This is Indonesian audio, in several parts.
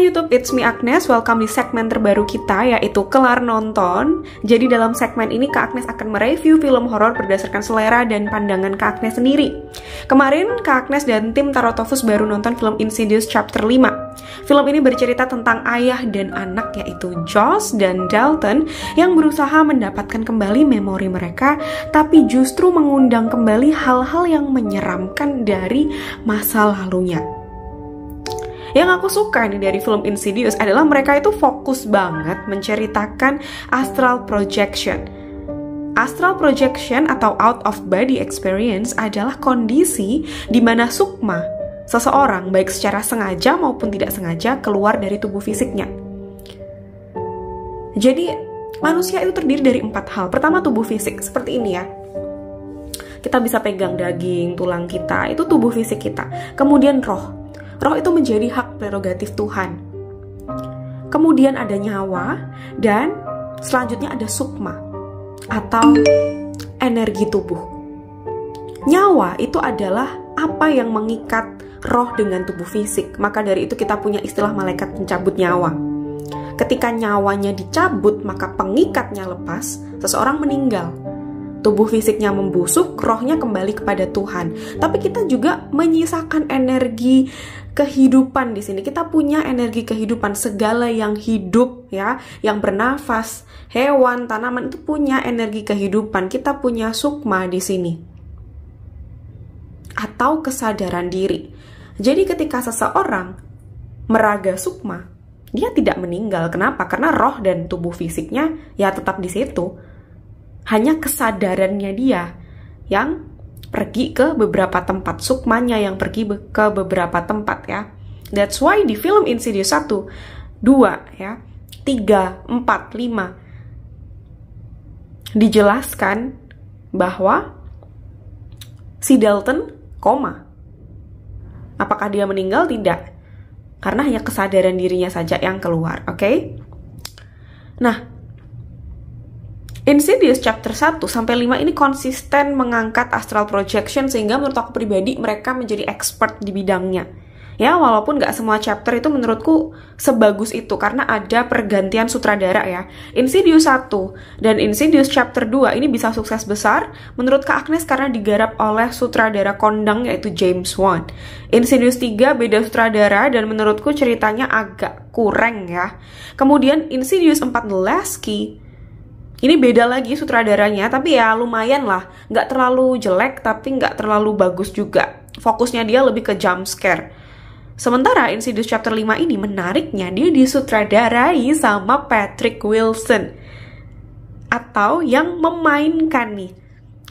YouTube, it's me Agnes. Welcome di segmen terbaru kita, yaitu Kelar Nonton. Jadi dalam segmen ini Kak Agnes akan mereview film horor berdasarkan selera dan pandangan Kak Agnes sendiri. Kemarin Kak Agnes dan tim Tarotofus baru nonton film Insidious Chapter 5. Film ini bercerita tentang ayah dan anak, yaitu Joss dan Dalton, yang berusaha mendapatkan kembali memori mereka, tapi justru mengundang kembali hal-hal yang menyeramkan dari masa lalunya. Yang aku suka nih dari film Insidious adalah mereka itu fokus banget menceritakan astral projection. Astral projection atau out of body experience adalah kondisi di mana sukma seseorang baik secara sengaja maupun tidak sengaja keluar dari tubuh fisiknya. Jadi manusia itu terdiri dari 4 hal. Pertama, tubuh fisik, seperti ini ya. Kita bisa pegang daging, tulang kita, itu tubuh fisik kita. Kemudian roh. Roh itu menjadi hak prerogatif Tuhan. Kemudian ada nyawa, dan selanjutnya ada sukma atau energi tubuh. Nyawa itu adalah apa yang mengikat roh dengan tubuh fisik. Maka dari itu kita punya istilah malaikat pencabut nyawa. Ketika nyawanya dicabut, maka pengikatnya lepas, seseorang meninggal. Tubuh fisiknya membusuk, rohnya kembali kepada Tuhan. Tapi kita juga menyisakan energi kehidupan di sini. Kita punya energi kehidupan, segala yang hidup ya, yang bernafas, hewan, tanaman itu punya energi kehidupan. Kita punya sukma di sini. Atau kesadaran diri. Jadi ketika seseorang meraga sukma, dia tidak meninggal. Kenapa? Karena roh dan tubuh fisiknya ya tetap di situ. Hanya kesadarannya dia yang pergi ke beberapa tempat, sukmanya yang pergi ke beberapa tempat ya. That's why di film Insidious 1, 2, ya, 3, 4, 5 dijelaskan bahwa si Dalton koma. Apakah dia meninggal? Tidak. Karena hanya kesadaran dirinya saja yang keluar, oke? Nah, Insidious chapter 1 sampai 5 ini konsisten mengangkat astral projection, sehingga menurut aku pribadi mereka menjadi expert di bidangnya. Ya, walaupun gak semua chapter itu menurutku sebagus itu karena ada pergantian sutradara ya. Insidious 1 dan Insidious chapter 2 ini bisa sukses besar menurut Kak Agnes karena digarap oleh sutradara kondang yaitu James Wan. Insidious 3 beda sutradara dan menurutku ceritanya agak kurang ya. Kemudian Insidious 4 The Last Key ini beda lagi sutradaranya, tapi ya lumayan lah. Nggak terlalu jelek, tapi nggak terlalu bagus juga. Fokusnya dia lebih ke jump scare. Sementara Insidious Chapter 5 ini menariknya, dia disutradarai sama Patrick Wilson. Atau yang memainkan nih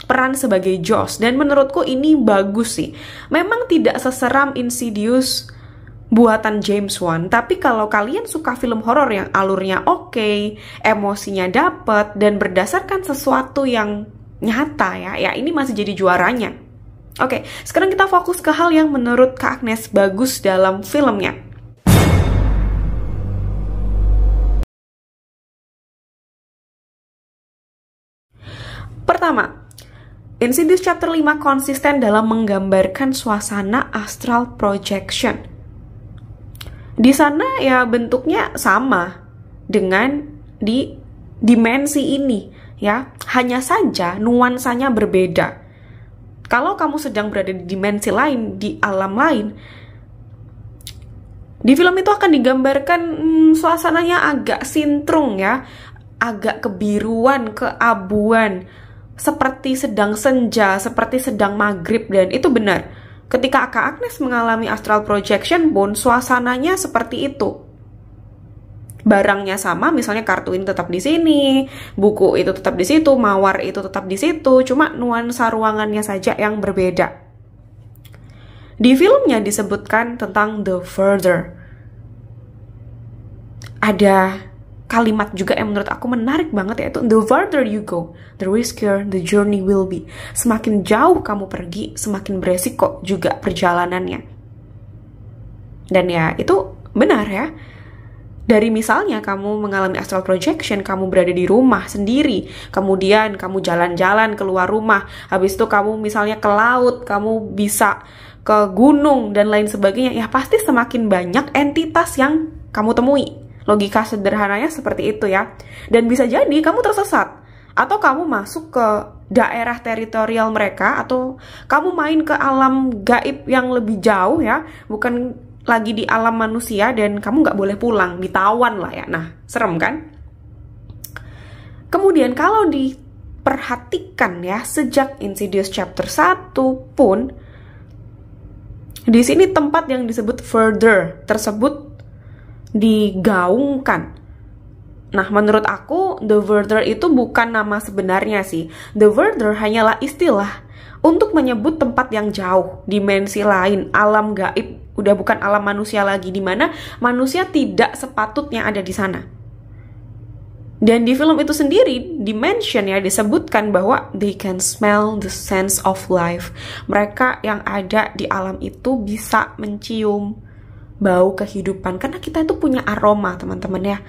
peran sebagai Joss. Dan menurutku ini bagus sih. Memang tidak seseram Insidious buatan James Wan, tapi kalau kalian suka film horor yang alurnya oke, emosinya dapet, dan berdasarkan sesuatu yang nyata ya ini masih jadi juaranya. Oke, sekarang kita fokus ke hal yang menurut Kak Agnes bagus dalam filmnya. Pertama, Insidious Chapter 5 konsisten dalam menggambarkan suasana astral projection. Di sana ya bentuknya sama dengan di dimensi ini ya, hanya saja nuansanya berbeda. Kalau kamu sedang berada di dimensi lain, di alam lain, di film itu akan digambarkan suasananya agak sintrung ya, agak kebiruan, keabuan, seperti sedang senja, seperti sedang maghrib, dan itu benar. Ketika Kak Agnes mengalami astral projection pun suasananya seperti itu. Barangnya sama, misalnya kartu ini tetap di sini, buku itu tetap di situ, mawar itu tetap di situ, cuma nuansa ruangannya saja yang berbeda. Di filmnya disebutkan tentang the further. Ada kalimat juga yang menurut aku menarik banget, yaitu the further you go, the riskier the journey will be. Semakin jauh kamu pergi, semakin beresiko juga perjalanannya. Dan ya itu benar ya. Dari misalnya kamu mengalami astral projection, kamu berada di rumah sendiri, kemudian kamu jalan-jalan keluar rumah, habis itu kamu misalnya ke laut, kamu bisa ke gunung dan lain sebagainya, ya pasti semakin banyak entitas yang kamu temui. Logika sederhananya seperti itu ya. Dan bisa jadi kamu tersesat. Atau kamu masuk ke daerah teritorial mereka, atau kamu main ke alam gaib yang lebih jauh ya. Bukan lagi di alam manusia dan kamu nggak boleh pulang, ditawan lah ya. Nah, serem kan? Kemudian kalau diperhatikan ya, sejak Insidious chapter 1 pun, di sini tempat yang disebut Further tersebut digaungkan. Nah, menurut aku, The Further itu bukan nama sebenarnya sih. The Further hanyalah istilah untuk menyebut tempat yang jauh, dimensi lain, alam gaib. Udah bukan alam manusia lagi, di mana manusia tidak sepatutnya ada di sana. Dan di film itu sendiri, di-mention ya, disebutkan bahwa they can smell the sense of life. Mereka yang ada di alam itu bisa mencium bau kehidupan, karena kita itu punya aroma, teman-teman ya,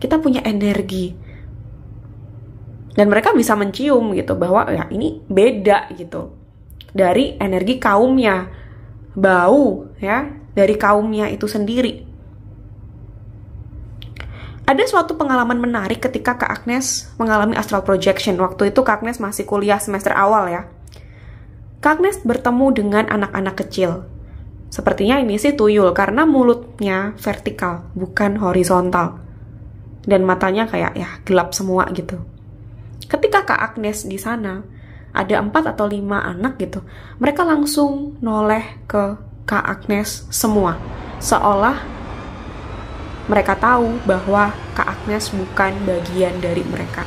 kita punya energi, dan mereka bisa mencium gitu bahwa ya ini beda gitu dari energi kaumnya, bau ya dari kaumnya itu sendiri. Ada suatu pengalaman menarik ketika Kak Agnes mengalami astral projection. Waktu itu Kak Agnes masih kuliah semester awal ya. Kak Agnes bertemu dengan anak-anak kecil. Sepertinya ini sih tuyul karena mulutnya vertikal, bukan horizontal. Dan matanya kayak ya gelap semua gitu. Ketika Kak Agnes di sana, ada 4 atau 5 anak gitu. Mereka langsung noleh ke Kak Agnes semua. Seolah mereka tahu bahwa Kak Agnes bukan bagian dari mereka.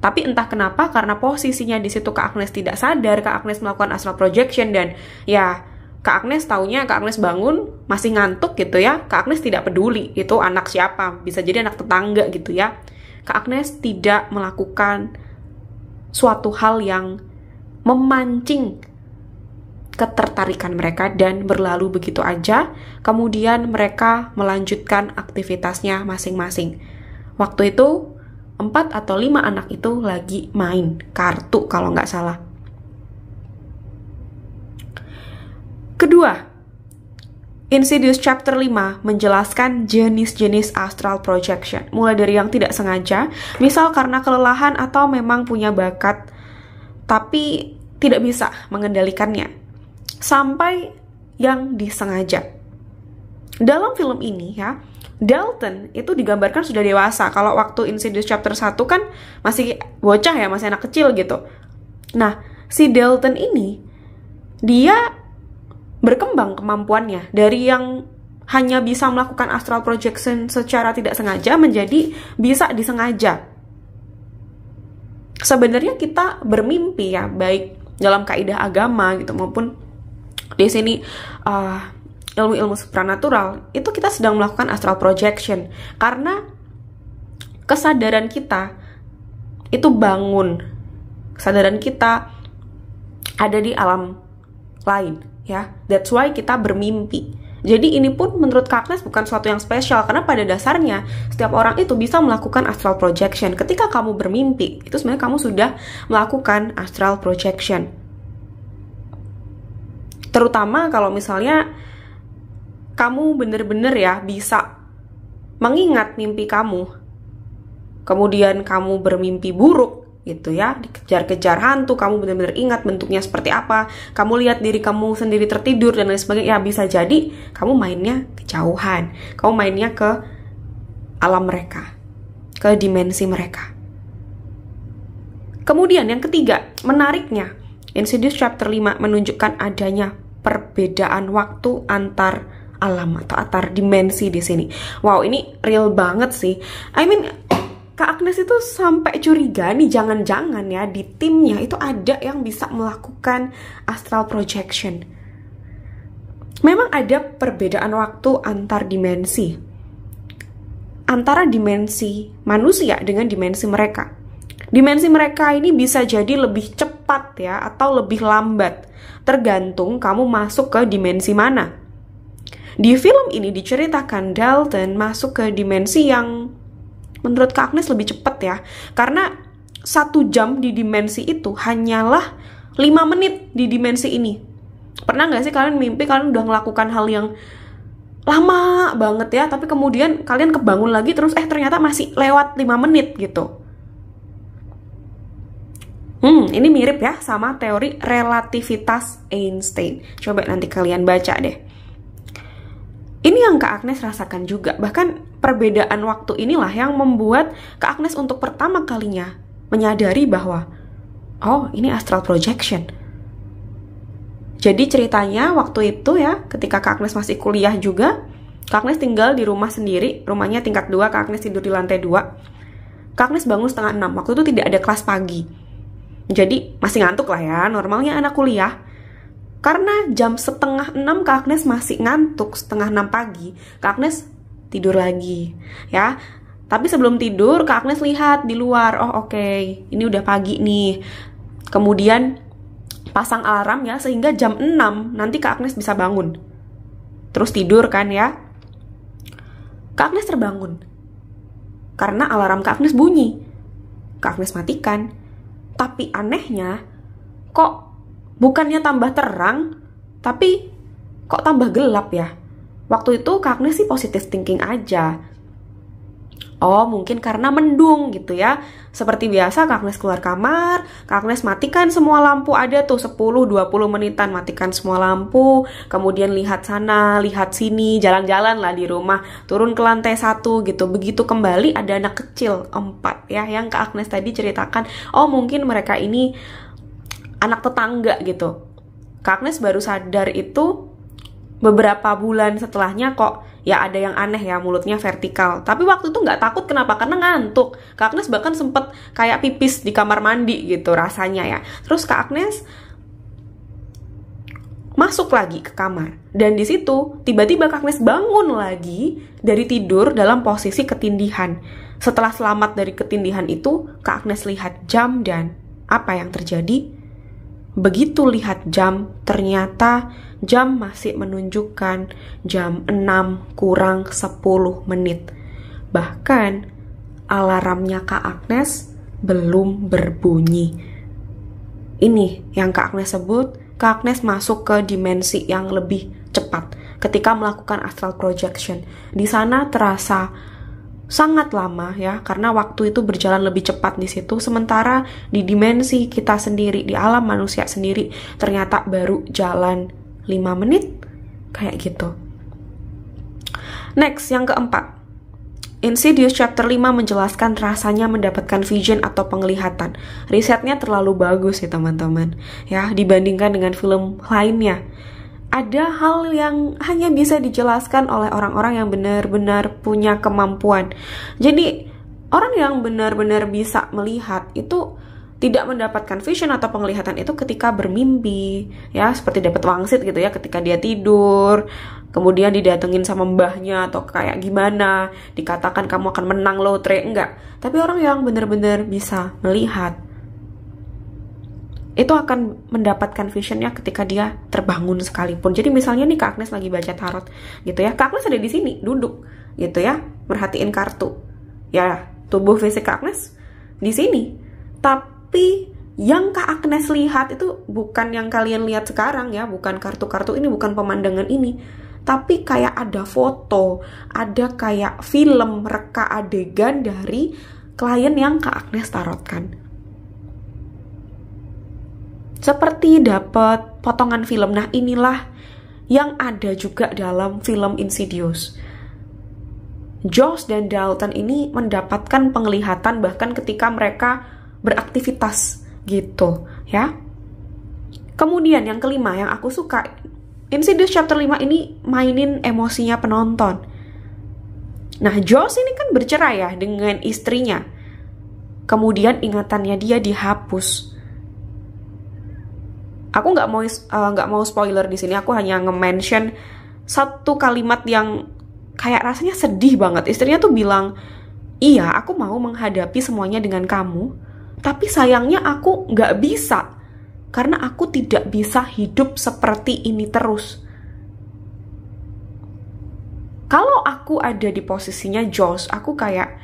Tapi entah kenapa, karena posisinya di situ Kak Agnes tidak sadar, Kak Agnes melakukan astral projection, dan ya Kak Agnes taunya Kak Agnes bangun masih ngantuk gitu ya. Kak Agnes tidak peduli itu anak siapa, bisa jadi anak tetangga gitu ya. Kak Agnes tidak melakukan suatu hal yang memancing ketertarikan mereka dan berlalu begitu aja. Kemudian mereka melanjutkan aktivitasnya masing-masing. Waktu itu 4 atau 5 anak itu lagi main kartu kalau nggak salah. Kedua, Insidious chapter 5 menjelaskan jenis-jenis astral projection. Mulai dari yang tidak sengaja, misal karena kelelahan atau memang punya bakat tapi tidak bisa mengendalikannya, sampai yang disengaja. Dalam film ini ya, Dalton itu digambarkan sudah dewasa. Kalau waktu Insidious chapter 1 kan masih bocah ya, masih anak kecil gitu. Nah, si Dalton ini dia berkembang kemampuannya dari yang hanya bisa melakukan astral projection secara tidak sengaja menjadi bisa disengaja. Sebenarnya kita bermimpi ya, baik dalam kaidah agama gitu maupun di sini ilmu-ilmu supranatural, itu kita sedang melakukan astral projection karena kesadaran kita itu bangun, kesadaran kita ada di alam lain ya. That's why kita bermimpi. Jadi ini pun menurut Kak Agnes bukan sesuatu yang spesial, karena pada dasarnya setiap orang itu bisa melakukan astral projection. Ketika kamu bermimpi, itu sebenarnya kamu sudah melakukan astral projection. Terutama kalau misalnya kamu bener-bener ya bisa mengingat mimpi kamu, kemudian kamu bermimpi buruk gitu ya, dikejar-kejar hantu, kamu benar-benar ingat bentuknya seperti apa, kamu lihat diri kamu sendiri tertidur dan lain sebagainya, ya bisa jadi kamu mainnya kejauhan, kamu mainnya ke alam mereka, ke dimensi mereka. Kemudian yang ketiga, menariknya, Insidious chapter 5 menunjukkan adanya perbedaan waktu antar alam atau antar dimensi di sini. Wow, ini real banget sih. I mean, Kak Agnes itu sampai curiga nih, jangan-jangan ya di timnya itu ada yang bisa melakukan astral projection. Memang ada perbedaan waktu antar dimensi, antara dimensi manusia dengan dimensi mereka. Dimensi mereka ini bisa jadi lebih cepat ya, atau lebih lambat, tergantung kamu masuk ke dimensi mana. Di film ini diceritakan Dalton masuk ke dimensi yang menurut Kak Agnes lebih cepat ya, karena 1 jam di dimensi itu hanyalah 5 menit di dimensi ini. Pernah nggak sih kalian mimpi kalian udah melakukan hal yang lama banget ya, tapi kemudian kalian kebangun lagi terus ternyata masih lewat 5 menit gitu. Ini mirip ya sama teori relativitas Einstein. Coba nanti kalian baca deh. Ini yang Kak Agnes rasakan juga. Bahkan perbedaan waktu inilah yang membuat Kak Agnes untuk pertama kalinya menyadari bahwa oh, ini astral projection. Jadi ceritanya waktu itu ya, ketika Kak Agnes masih kuliah juga, Kak Agnes tinggal di rumah sendiri, rumahnya tingkat 2, Kak Agnes tidur di lantai 2. Kak Agnes bangun setengah 6, waktu itu tidak ada kelas pagi. Jadi masih ngantuk lah ya, normalnya anak kuliah. Karena jam setengah 6 Kak Agnes masih ngantuk, setengah 6 pagi, Kak Agnes tidur lagi ya. Tapi sebelum tidur Kak Agnes lihat di luar, oh oke, ini udah pagi nih. Kemudian pasang alarm ya, sehingga jam 6 nanti Kak Agnes bisa bangun. Terus tidur kan ya. Kak Agnes terbangun karena alarm Kak Agnes bunyi. Kak Agnes matikan. Tapi anehnya, kok bukannya tambah terang, tapi kok tambah gelap ya? Waktu itu Kak Agnes sih positive thinking aja. Oh, mungkin karena mendung gitu ya. Seperti biasa Kak Agnes keluar kamar, Kak Agnes matikan semua lampu, ada tuh 10-20 menitan matikan semua lampu. Kemudian lihat sana, lihat sini, jalan-jalan lah di rumah, turun ke lantai 1 gitu. Begitu kembali ada anak kecil 4 ya, yang Kak Agnes tadi ceritakan. Oh, mungkin mereka ini anak tetangga gitu. Kak Agnes baru sadar itu beberapa bulan setelahnya, kok ya ada yang aneh ya, mulutnya vertikal. Tapi waktu itu nggak takut, kenapa? Karena ngantuk. Kak Agnes bahkan sempet kayak pipis di kamar mandi gitu rasanya ya. Terus Kak Agnes masuk lagi ke kamar. Dan di situ tiba-tiba Kak Agnes bangun lagi dari tidur dalam posisi ketindihan. Setelah selamat dari ketindihan itu, Kak Agnes lihat jam dan apa yang terjadi? Begitu lihat jam, ternyata jam masih menunjukkan jam 6 kurang 10 menit. Bahkan alarmnya Kak Agnes belum berbunyi. Ini yang Kak Agnes sebut, Kak Agnes masuk ke dimensi yang lebih cepat ketika melakukan astral projection. Di sana terasa sangat lama ya, karena waktu itu berjalan lebih cepat di situ. Sementara di dimensi kita sendiri, di alam manusia sendiri, ternyata baru jalan 5 menit kayak gitu. Next, yang keempat, Insidious chapter 5 menjelaskan rasanya mendapatkan vision atau penglihatan. Risetnya terlalu bagus ya teman-teman ya, dibandingkan dengan film lainnya. Ada hal yang hanya bisa dijelaskan oleh orang-orang yang benar-benar punya kemampuan. Jadi orang yang benar-benar bisa melihat itu tidak mendapatkan vision atau penglihatan itu ketika bermimpi ya, seperti dapat wangsit gitu ya, ketika dia tidur kemudian didatengin sama mbahnya atau kayak gimana, dikatakan kamu akan menang lotre, enggak. Tapi orang yang benar-benar bisa melihat itu akan mendapatkan visionnya ketika dia terbangun sekalipun. Jadi misalnya nih Kak Agnes lagi baca tarot gitu ya, Kak Agnes ada di sini duduk gitu ya, merhatiin kartu ya, tubuh fisik Kak Agnes di sini. Tapi yang Kak Agnes lihat itu bukan yang kalian lihat sekarang ya, bukan kartu-kartu ini, bukan pemandangan ini, tapi kayak ada foto, ada kayak film reka adegan dari klien yang Kak Agnes tarotkan. Seperti dapat potongan film. Nah, inilah yang ada juga dalam film Insidious. Josh dan Dalton ini mendapatkan penglihatan bahkan ketika mereka beraktivitas gitu ya. Kemudian yang kelima yang aku suka, Insidious chapter 5 ini mainin emosinya penonton. Nah, Josh ini kan bercerai ya dengan istrinya. Kemudian ingatannya dia dihapus. Aku nggak mau spoiler di sini. Aku hanya nge-mention satu kalimat yang kayak rasanya sedih banget. Istrinya tuh bilang, iya aku mau menghadapi semuanya dengan kamu, tapi sayangnya aku nggak bisa karena aku tidak bisa hidup seperti ini terus. Kalau aku ada di posisinya Josh, aku kayak,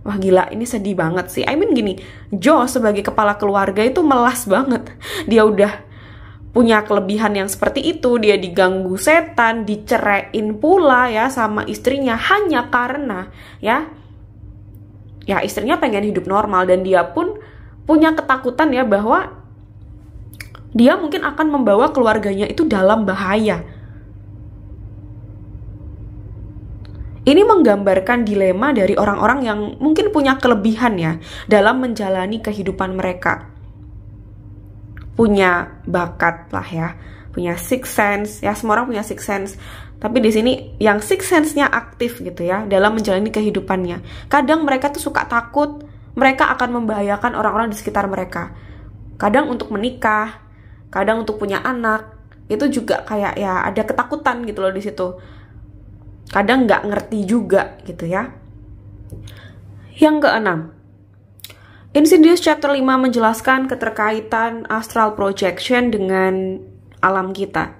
wah gila, ini sedih banget sih. I mean gini, Josh sebagai kepala keluarga itu melas banget. Dia udah punya kelebihan yang seperti itu, dia diganggu setan, diceraiin pula ya sama istrinya hanya karena ya istrinya pengen hidup normal, dan dia pun punya ketakutan ya bahwa dia mungkin akan membawa keluarganya itu dalam bahaya. Ini menggambarkan dilema dari orang-orang yang mungkin punya kelebihan ya dalam menjalani kehidupan mereka. Punya bakat lah ya, punya sixth sense ya, semua orang punya sixth sense. Tapi di sini yang sixth sense-nya aktif gitu ya dalam menjalani kehidupannya. Kadang mereka tuh suka takut mereka akan membahayakan orang-orang di sekitar mereka. Kadang untuk menikah, kadang untuk punya anak, itu juga kayak ya ada ketakutan gitu loh di situ. Kadang nggak ngerti juga gitu ya. Yang keenam, Insidious chapter 5 menjelaskan keterkaitan astral projection dengan alam kita.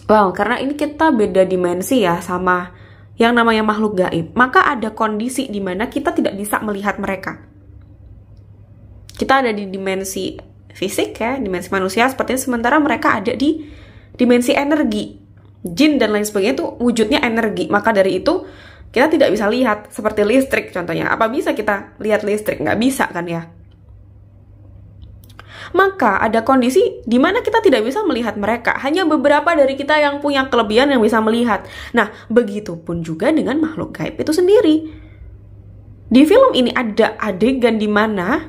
Well, karena ini kita beda dimensi ya sama yang namanya makhluk gaib, maka ada kondisi di mana kita tidak bisa melihat mereka. Kita ada di dimensi fisik ya, dimensi manusia seperti itu, sementara mereka ada di dimensi energi. Jin dan lain sebagainya itu wujudnya energi, maka dari itu kita tidak bisa lihat, seperti listrik contohnya. Apa bisa kita lihat listrik? Nggak bisa kan ya? Maka ada kondisi di mana kita tidak bisa melihat mereka. Hanya beberapa dari kita yang punya kelebihan yang bisa melihat. Nah, begitu pun juga dengan makhluk gaib itu sendiri. Di film ini ada adegan di mana,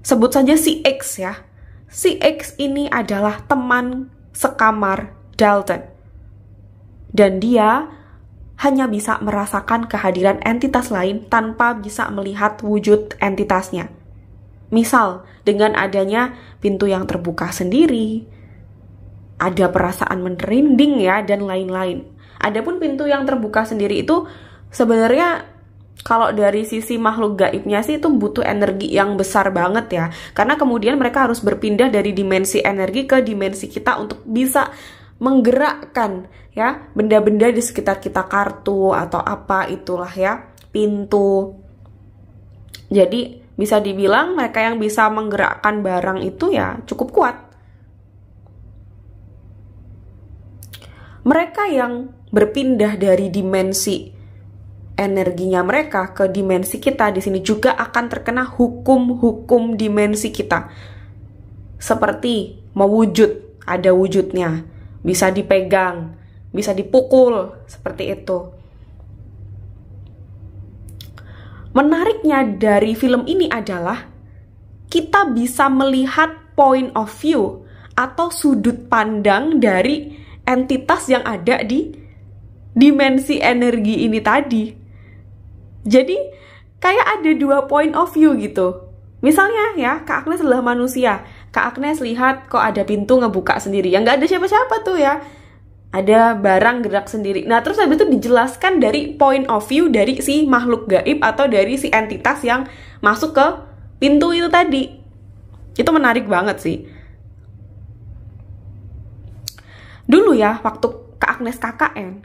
sebut saja si X ya. Si X ini adalah teman sekamar Dalton. Dan dia hanya bisa merasakan kehadiran entitas lain tanpa bisa melihat wujud entitasnya. Misal, dengan adanya pintu yang terbuka sendiri, ada perasaan merinding ya, dan lain-lain. Adapun pintu yang terbuka sendiri itu sebenarnya kalau dari sisi makhluk gaibnya sih itu butuh energi yang besar banget ya. Karena kemudian mereka harus berpindah dari dimensi energi ke dimensi kita untuk bisa menggerakkan ya benda-benda di sekitar kita, kartu atau apa itulah ya, pintu. Jadi bisa dibilang mereka yang bisa menggerakkan barang itu ya cukup kuat. Mereka yang berpindah dari dimensi energinya mereka ke dimensi kita di sini juga akan terkena hukum-hukum dimensi kita. Seperti mewujud, ada wujudnya, bisa dipegang, bisa dipukul, seperti itu. Menariknya dari film ini adalah kita bisa melihat point of view atau sudut pandang dari entitas yang ada di dimensi energi ini tadi. Jadi kayak ada dua point of view gitu. Misalnya ya, Kak Agnes adalah manusia. Kak Agnes lihat kok ada pintu ngebuka sendiri. Yang nggak ada siapa-siapa tuh ya. Ada barang gerak sendiri. Nah, terus habis itu dijelaskan dari point of view dari si makhluk gaib atau dari si entitas yang masuk ke pintu itu tadi. Itu menarik banget sih. Dulu ya, waktu Kak Agnes KKN,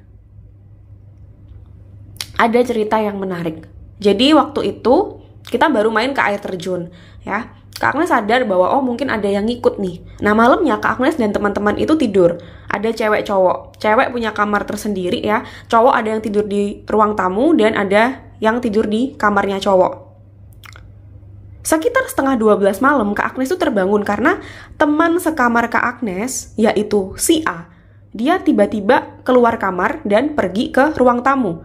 ada cerita yang menarik. Jadi waktu itu kita baru main ke air terjun ya. Kak Agnes sadar bahwa oh mungkin ada yang ngikut nih. Nah malamnya Kak Agnes dan teman-teman itu tidur. Ada cewek cowok. Cewek punya kamar tersendiri ya. Cowok ada yang tidur di ruang tamu dan ada yang tidur di kamarnya cowok. Sekitar setengah 12 malam Kak Agnes itu terbangun karena teman sekamar Kak Agnes, yaitu si A, dia tiba-tiba keluar kamar dan pergi ke ruang tamu.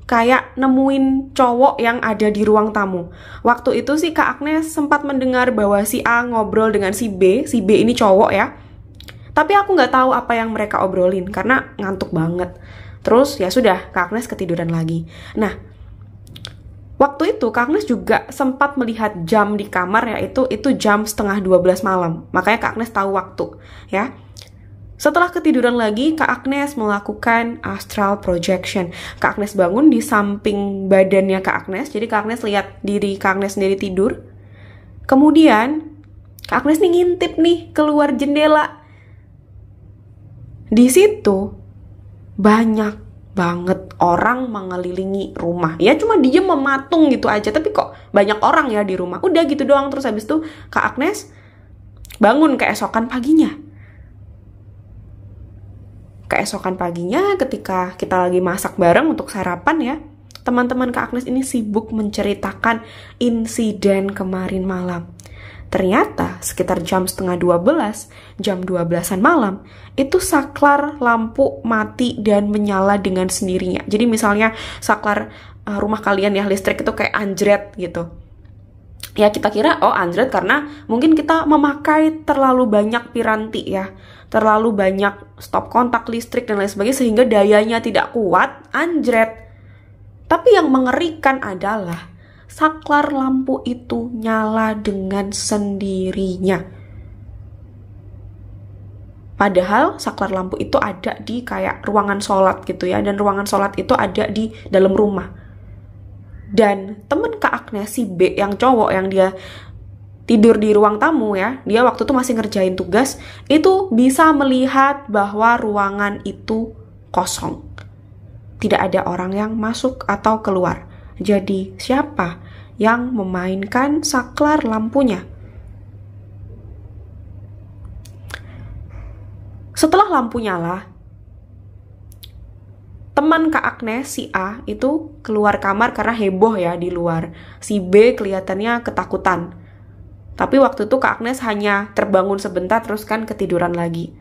Kayak nemuin cowok yang ada di ruang tamu. Waktu itu sih Kak Agnes sempat mendengar bahwa si A ngobrol dengan si B ini cowok ya. Tapi aku nggak tahu apa yang mereka obrolin karena ngantuk banget. Terus ya sudah, Kak Agnes ketiduran lagi. Nah, waktu itu Kak Agnes juga sempat melihat jam di kamar, yaitu jam setengah 12 malam. Makanya Kak Agnes tahu waktu ya. Setelah ketiduran lagi, Kak Agnes melakukan astral projection. Kak Agnes bangun di samping badannya Kak Agnes. Jadi Kak Agnes lihat diri Kak Agnes sendiri tidur. Kemudian Kak Agnes nih ngintip nih keluar jendela. Di situ banyak banget orang mengelilingi rumah. Ya cuma diem mematung gitu aja, tapi kok banyak orang ya di rumah. Udah gitu doang. Terus habis itu Kak Agnes bangun keesokan paginya. Keesokan paginya ketika kita lagi masak bareng untuk sarapan ya, teman-teman Kak Agnes ini sibuk menceritakan insiden kemarin malam. Ternyata sekitar jam setengah 12, jam 12-an malam, itu saklar lampu mati dan menyala dengan sendirinya. Jadi misalnya saklar rumah kalian ya, listrik itu kayak anjret gitu. Ya kita kira, oh anjret karena mungkin kita memakai terlalu banyak piranti ya. Terlalu banyak stop kontak listrik dan lain sebagainya sehingga dayanya tidak kuat, anjret. Tapi yang mengerikan adalah saklar lampu itu nyala dengan sendirinya. Padahal saklar lampu itu ada di kayak ruangan sholat gitu ya, dan ruangan sholat itu ada di dalam rumah. Dan temen Kak Agnes si B yang cowok yang dia tidur di ruang tamu ya, dia waktu itu masih ngerjain tugas, itu bisa melihat bahwa ruangan itu kosong. Tidak ada orang yang masuk atau keluar. Jadi siapa yang memainkan saklar lampunya? Setelah lampu nyala, teman Kak Agnes si A itu keluar kamar karena heboh ya di luar. Si B kelihatannya ketakutan. Tapi waktu itu Kak Agnes hanya terbangun sebentar terus kan ketiduran lagi.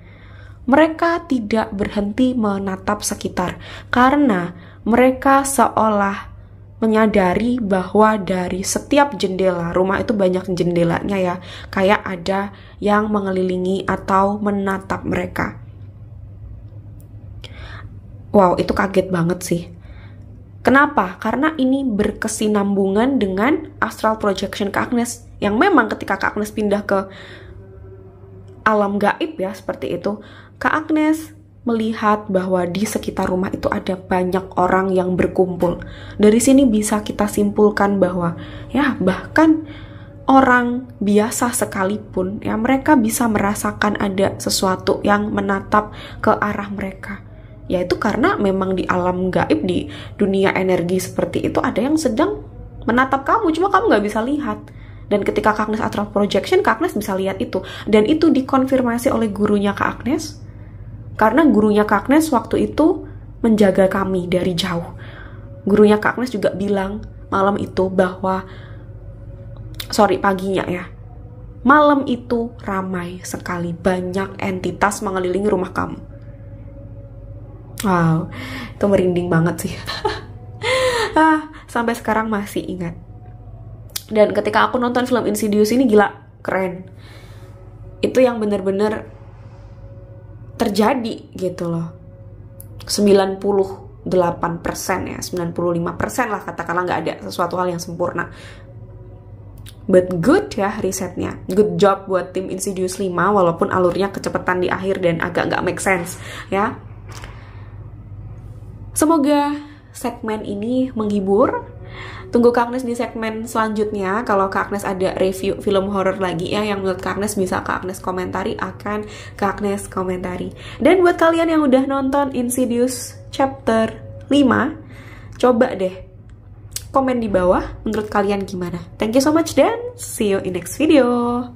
Mereka tidak berhenti menatap sekitar karena mereka seolah menyadari bahwa dari setiap jendela, rumah itu banyak jendelanya ya, kayak ada yang mengelilingi atau menatap mereka. Wow, itu kaget banget sih. Kenapa? Karena ini berkesinambungan dengan astral projection Kak Agnes. Yang memang ketika Kak Agnes pindah ke alam gaib ya, seperti itu, Kak Agnes melihat bahwa di sekitar rumah itu ada banyak orang yang berkumpul. Dari sini bisa kita simpulkan bahwa ya bahkan orang biasa sekalipun ya mereka bisa merasakan ada sesuatu yang menatap ke arah mereka. Yaitu karena memang di alam gaib, di dunia energi seperti itu ada yang sedang menatap kamu, cuma kamu nggak bisa lihat. Dan ketika Kak Agnes astral projection, Kak Agnes bisa lihat itu. Dan itu dikonfirmasi oleh gurunya Kak Agnes. Karena gurunya Kak Agnes waktu itu menjaga kami dari jauh. Gurunya Kak Agnes juga bilang malam itu bahwa, paginya ya, malam itu ramai sekali, banyak entitas mengelilingi rumah kamu. Wow, itu merinding banget sih. Sampai sekarang masih ingat. Dan ketika aku nonton film Insidious ini gila, keren. Itu yang bener-bener terjadi gitu loh. 98% ya, 95% lah katakanlah, nggak ada sesuatu hal yang sempurna. But good ya risetnya. Good job buat tim Insidious 5 walaupun alurnya kecepatan di akhir dan agak nggak make sense ya. Semoga segmen ini menghibur. Tunggu Kak Agnes di segmen selanjutnya. Kalau Kak Agnes ada review film horor lagi ya yang menurut Kak Agnes bisa Kak Agnes komentari, akan Kak Agnes komentari. Dan buat kalian yang udah nonton Insidious chapter 5, coba deh komen di bawah menurut kalian gimana. Thank you so much dan see you in next video.